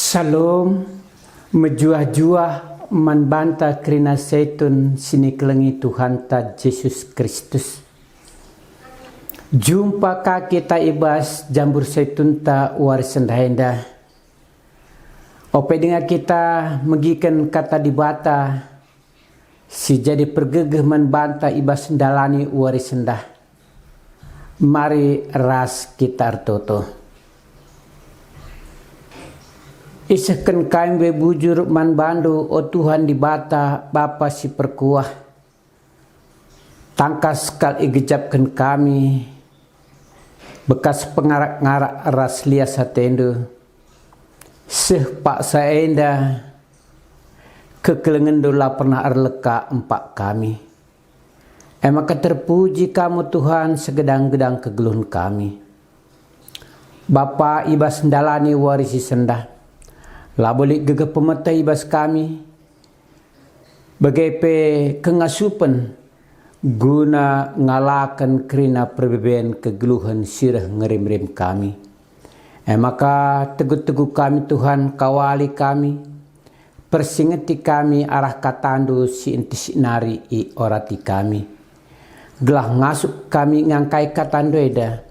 Salom mejuah-juah manbanta krina setun sini kelengi Tuhan ta Yesus Kristus. Jumpa ka kita ibas jambur setun ta warisan daenda. Ope dengan kita megikan kata dibata si jadi pergegeh manbanta ibas dalani warisan dah. Mari ras kita artoto. Isahkan kami bujur man bandu o Tuhan di bata Bapa si perkuah. Tangkas kal igejapkan kami bekas pengarak-ngarak ras lias hatendo. Seh pak saenda kekelengan dola pernah arleka empak kami. Emaka terpuji kamu Tuhan segedang-gedang kegeluhan kami. Bapa ibas ndalani warisi sendah. Labolik gegep pemeta ibas kami bagepe kengasupan guna ngalakan kerina perbeben kegeluhan sirah ngerim-rim kami. Maka teguh-teguh kami Tuhan kawali kami persingeti kami arah katandu si inti nari i orati kami. Gelah ngasuk kami ngangkai katandu eda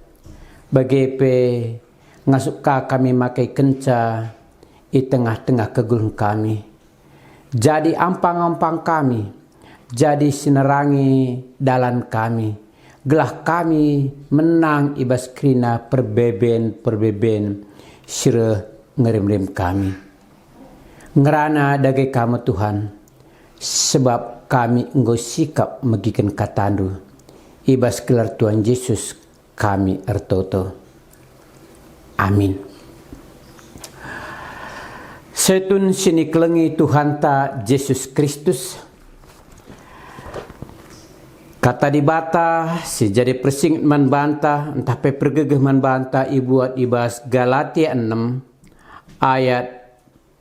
bagepe ngasuk kami makai kenca di tengah-tengah kegulung kami. Jadi ampang-ampang kami, jadi sinerangi dalan kami. Gelah kami menang ibas krina perbeben sireh ngerim-rim kami. Ngerana dage kamu Tuhan, sebab kami engkau sikap megikan katandu. Ibas gelar Tuhan Yesus kami ertoto. Amin. Setun sini kelengi Tuhan ta Yesus Kristus. Kata dibata si jadi persingit man banta entah pe pergegeh man banta ibuat ibas Galatia 6 ayat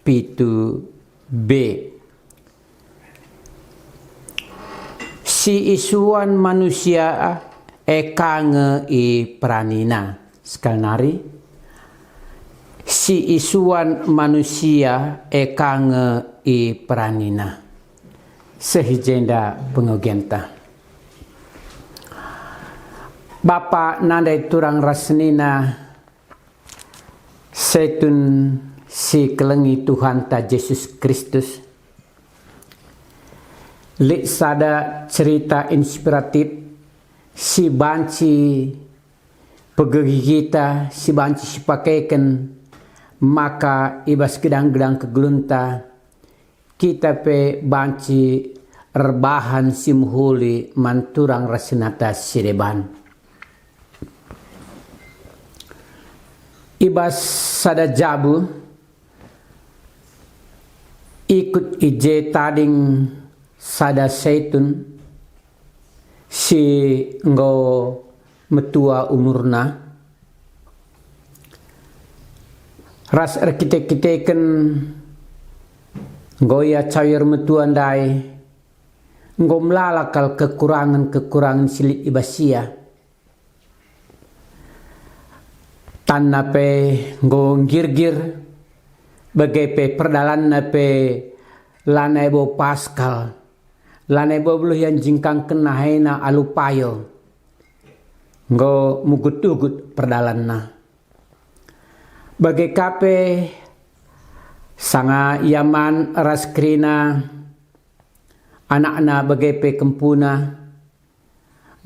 pitu B. Si isuan manusia ekange i pranina. Sekali nari. Si isuan manusia ekange i pranina. Sehijenda pengogenta. Bapa nandai turang rasnina setun si kelengi Tuhan ta Yesus Kristus. Lik sada cerita inspiratif si banci pegegi kita si banci si pakaikan maka ibas gedang-gedang kegelunta kita pe banci rebahan simhuli manturang rasinata sireban. Ibas sada jabu ikut ije tading sada seitun si nggo metua umurna. Ras arkitek-kiteken goya cair metuan dai nggo melalakal kekurangan silik ibasia tanna pe nggo ngir-gir bagai perdalan pe lanai bo paskal lanai bo buluh yang jingkang kena hena alupayo nggo mugut-ugut perdalan na. Bagai kape sanga yaman raskrina anak-anak bagai pe kempuna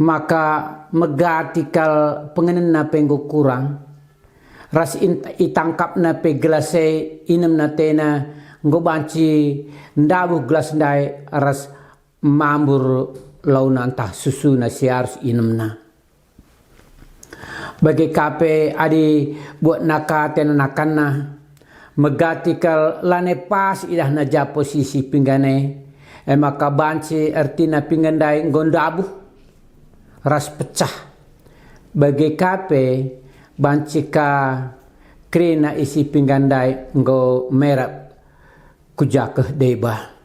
maka megatikal pengenen na penggo kurang ras itangkap na pe gelase inem na tena nggo banci ndabu gelas ndai ras mambur launa entah susu na si harus inem na. Bagi kape adi buat naka tenanakanna megatikal lane pas idah naja posisi pinggane maka banci artina pinggandai gondabu ras pecah bagi kape banci ka krina isi pinggandai nggo merap kujakeh deba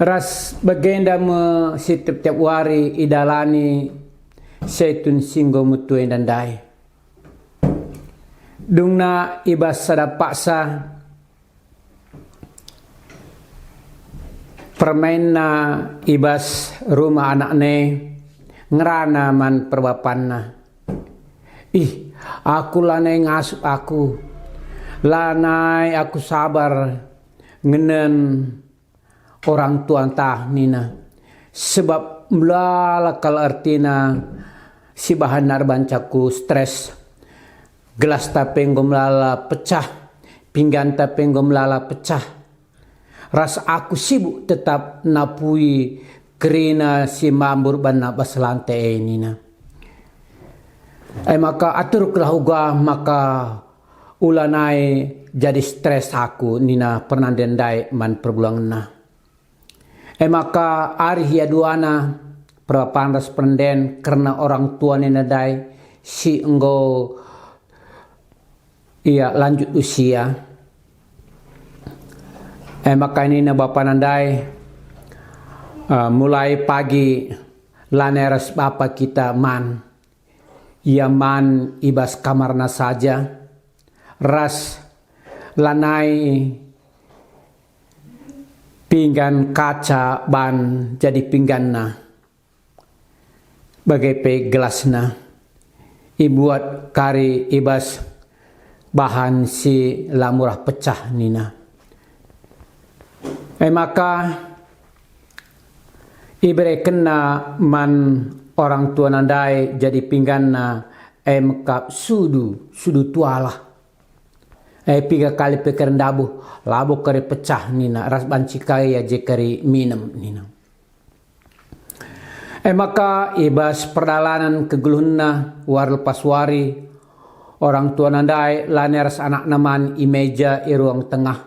ras bagenda me setiap wari idalani setun singgo mutu endandai. Dungna ibas sada paksa permainna ibas rumah anakne ngerana man perbapanna. Ih, aku lanai ngasuh aku, lanai aku sabar ngenen orang tua entah nina. Sebab melala kalau artina si bahan narbancaku stres, gelas tapeng melala pecah, pinggan tapeng melala pecah. Rasa aku sibuk tetap napui kerina si mambur bana bas lantai nina. Maka aturlah uga maka ulanai jadi stres aku nina pernah dendai man perbulangan. Maka ari hiaduana perapan ras penden karena orang tua nenadai si enggo ia lanjut usia. Maka ini na bapa nandai mulai pagi laneras bapa kita man ia man ibas kamarna saja ras lanai pinggan kaca ban jadi pingganna bagai pe gelasna ibuat kari ibas bahan si lamurah pecah nina. Maka ibre kena man orang tua nandai jadi pingganna maka sudu tualah. Piga kali pekeran dabu labu kari pecah nina ras banci kaya je kari minum nina. Maka ibas perdalanan keguluhna war lepas wari orang tua nandai laneras anak naman imeja i ruang tengah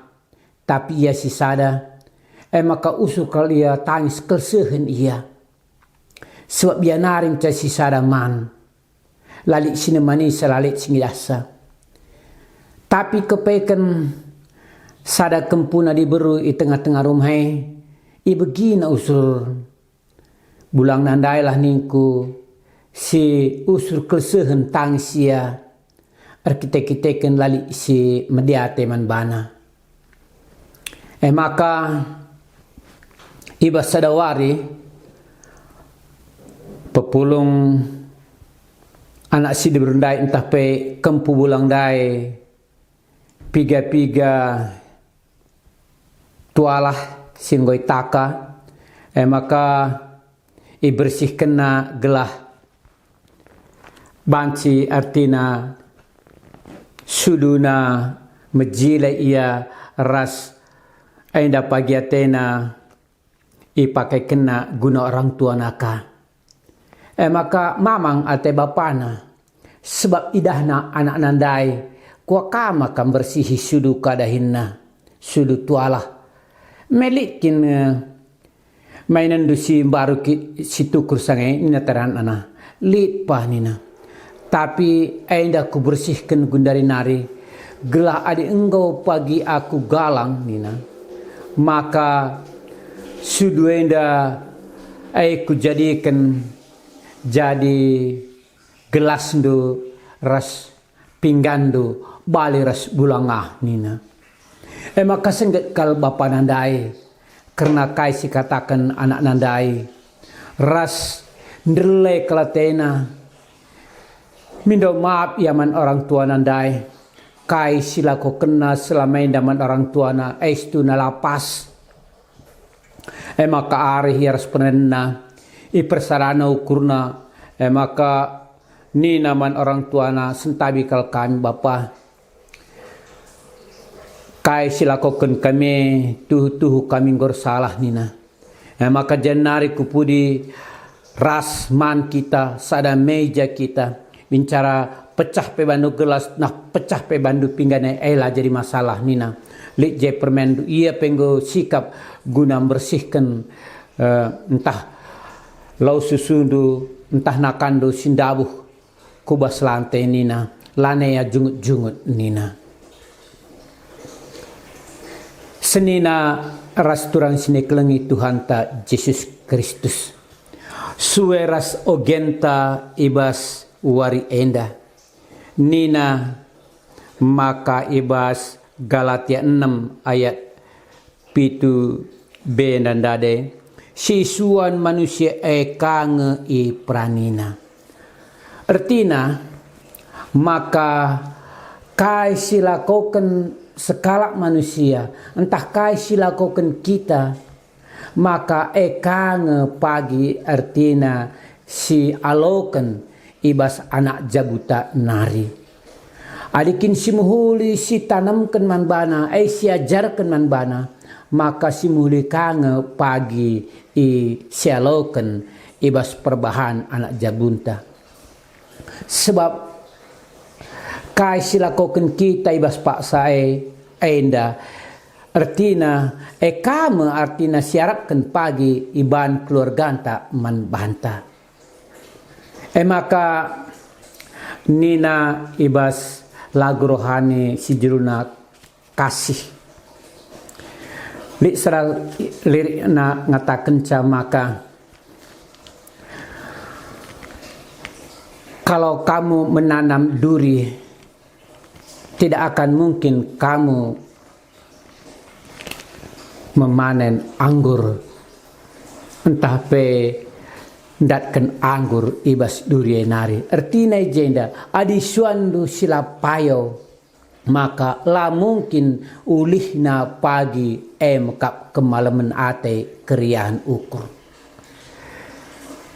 tapi ia sisada. Maka usul kalia tangis kesehen ia sebab ia naring ca sisada man lalik sini mani selalik singidasa. Tapi kepeken sada kempuna diberu i tengah-tengah rumah i begina usul bulang nandai lah ningku si usul kesehen tangis ia arkitek-kiteken lalik si mediate man bana. Maka ibas sadawari pepulung anak si diberundai entah pe kempu bulang dai piga-piga tualah singgoi taka maka bersih kena gelah banci artina suduna mejile ia ras ainda pagi atena pakai kena guna orang tua naka. Maka mamang ate bapana sebab idahna anak nandai kuah kama kan bersihi sudu kadahinna sudu tualah melikin mainan dusi baru si tukur sangai nina teran ana lipah nina tapi ainda ku bersihkan gundari nari gelah adi engkau pagi aku galang nina maka sudu ainda ku jadikan jadi gelas do ras pinggan do bali ras bulangah nina. Maka sengget kal bapa nandai karena kai si katakan anak nandai ras ndrele kelatena mindo maaf yaman orang tua nandai kai sila ko kena selama indaman orang tua na estu na lapas. Maka ari hiras penenna persarana ukurna maka ni naman orang tua na sentabi kal kami bapa kai silakokan kami tuh kami ngor salah nina maka janari kupudi rasman kita sada meja kita bicara pecah pe bandu gelas nah pecah pe bandu pinggane lah jadi masalah nina lik je permendu ia penggo sikap guna bersihkan entah lau susundu entah nakando sindabuh kubas lantai nina lane ya jungut-jungut nina senina ras turang sini kelengi Tuhan ta Yesus Kristus suwe ras ogenta ibas wari enda nina maka ibas Galatia 6 ayat pitu benandade sisuan manusia kange i pranina. Artina maka kai silakoken sekala manusia, entah kai silakoken kita, maka kange pagi artina si aloken ibas anak jabuta nari. Adikin si muhuli si tanamkan man bana, si ajarkan man bana, maka si muhuli kange pagi i sialoken ibas perbahan anak jabunta. Sebab kai silakoken kita ibas pak sae enda artina kame artina siarapkan pagi iban keluarganta man banta. Maka nina ibas lagu rohani si juruna kasih. Lirik na ngatakan maka kalau kamu menanam duri, tidak akan mungkin kamu memanen anggur. Entah pe datkan anggur ibas duri nari. Artinya jenda adi suandu silapayo, maka la mungkin ulihna pagi mekap kemalaman ate keriahan ukur.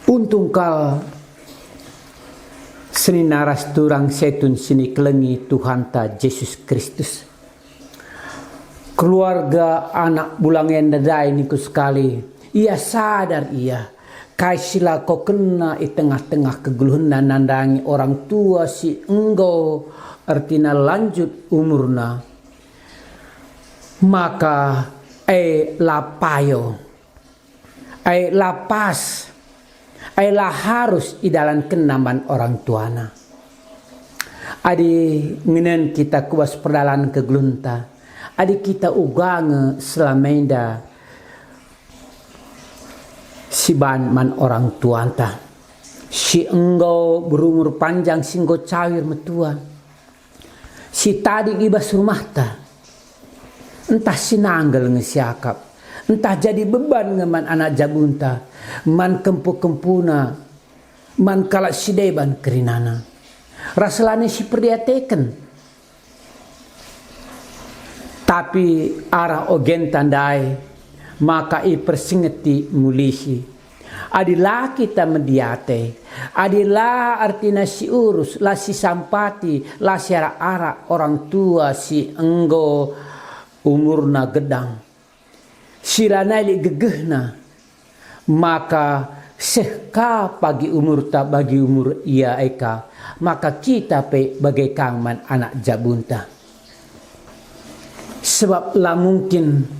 Untung kal seni naras turang setun sini kelengi Tuhan ta Yesus Kristus. Keluarga anak bulang yang dadai niku sekali. Ia sadar ia kai sila kau kena di tengah-tengah kegeluhan nandangi orang tua si engkau artinya lanjut umurna, maka lapayo lapas lah harus idalan kenaman orang tuana. Adi nginen kita kuas perdalan kegelunta, adi kita ugange selamenda si ban man orang tuanta, si engkau berumur panjang singgo cawir metua, si tadi ibas rumah ta, entah sinanggal ngesiakap, entah jadi beban ngeman anak jabunta, man kempu-kempuna, man kalak si deban kerinana, rasalane si perdiateken, tapi arah ogen tandai. Maka i persingeti mulihi. Adilah kita mediate. Adilah artinya si urus, lah si sampati, lah si ara orang tua si enggo umurna gedang. Sirana li gegehna. Maka sehka pagi umur tak bagi umur ia eka. Maka kita pe bagai kangman anak jabunta. Sebab lah mungkin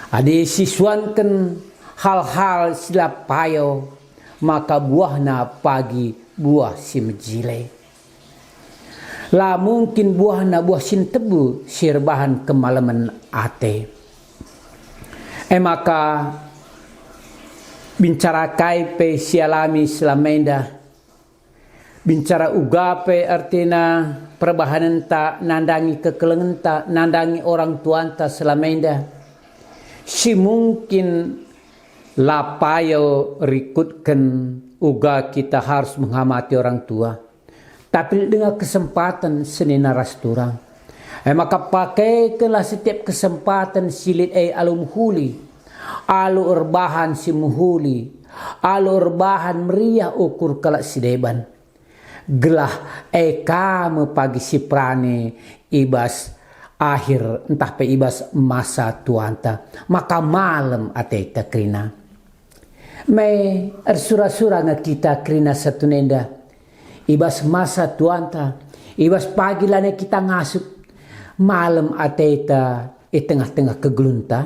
adi siswankan hal-hal silapayo, maka buahna pagi buah si mejile. Lah mungkin buahna buah sin tebu sirbahan kemalaman ate. Maka bicara kaipe sialami selamenda, bicara ugape artina perbahanan ta nandangi kekelengan ta nandangi orang tuanta selamenda. Si mungkin lapayo rikutkan uga kita harus menghormati orang tua, tapi dengan kesempatan seni naras turang, maka pakaikanlah setiap kesempatan silit alum huli, alu urbahan si muhuli, alu urbahan meriah ukur kalak si deban, gelah kamu pagi si prane ibas akhir entah pe ibas masa tuanta, maka malam ateta krina me ersura-sura nga kita krina satunenda ibas masa tuanta, ibas pagi lane kita ngasup malam ateta tengah-tengah kegelunta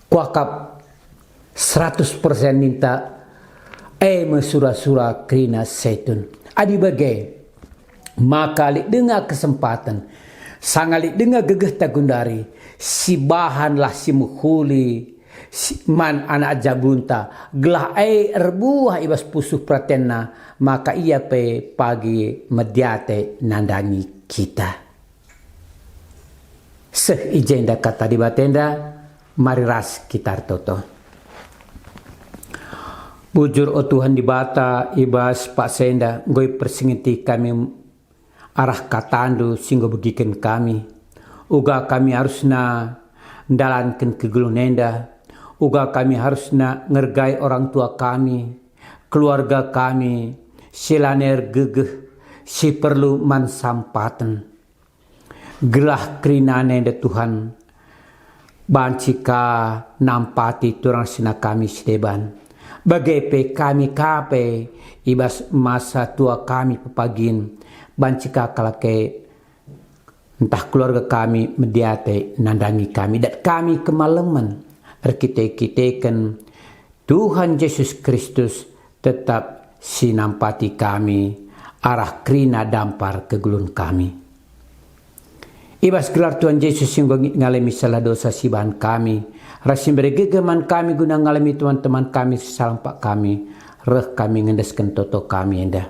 kuakap 100% minta mesura-sura krina setun adi bagai maka li dengar kesempatan sangali dengan gegeh tagundari si bahanlah si muhuli si man anak jabunta gelah erbuah ibas pusuh pratenna, maka ia pe pagi mediate nandangi kita. Seh ijenda kata di batenda Mari ras kita toto. Bujur o Tuhan di bata ibas Pak Senda goy persingiti kami arah katandu singgo begiken kami. Uga kami harusna dalankan kegulunenda. Uga kami harusna ngergai orang tua kami, keluarga kami, silaner gegeh, si perlu mansampaten. Gelah kerinane de Tuhan, bancika nampati turang sina kami sedeban. Bagepe kami kape, ibas masa tua kami pepagin, bancika kalake entah keluarga kami mediate nandangi kami, dan kami kemalaman. Kita Tuhan Yesus Kristus tetap sinampati kami, arah krina dampar kegulun kami. Ibas gelar Tuhan Yesus yang ngalami salah dosa sibahan kami, rasim beregegeman kami guna ngalami teman-teman kami sesalampak kami, reh kami ngendeskan toto kami endah.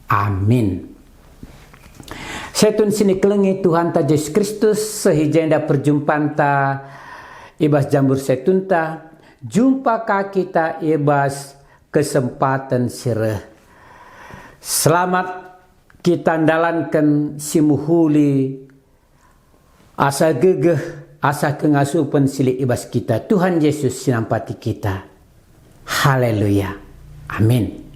Amin. Setun sini kelengi Tuhan ta Yesus Kristus sehijenda perjumpaan ta ibas jambur setunta, jumpa kita ibas kesempatan sireh. Selamat kita dalankan simuhuli asa gegeh, asa kengasupan sili ibas kita. Tuhan Yesus sinampati kita. Haleluya. Amin.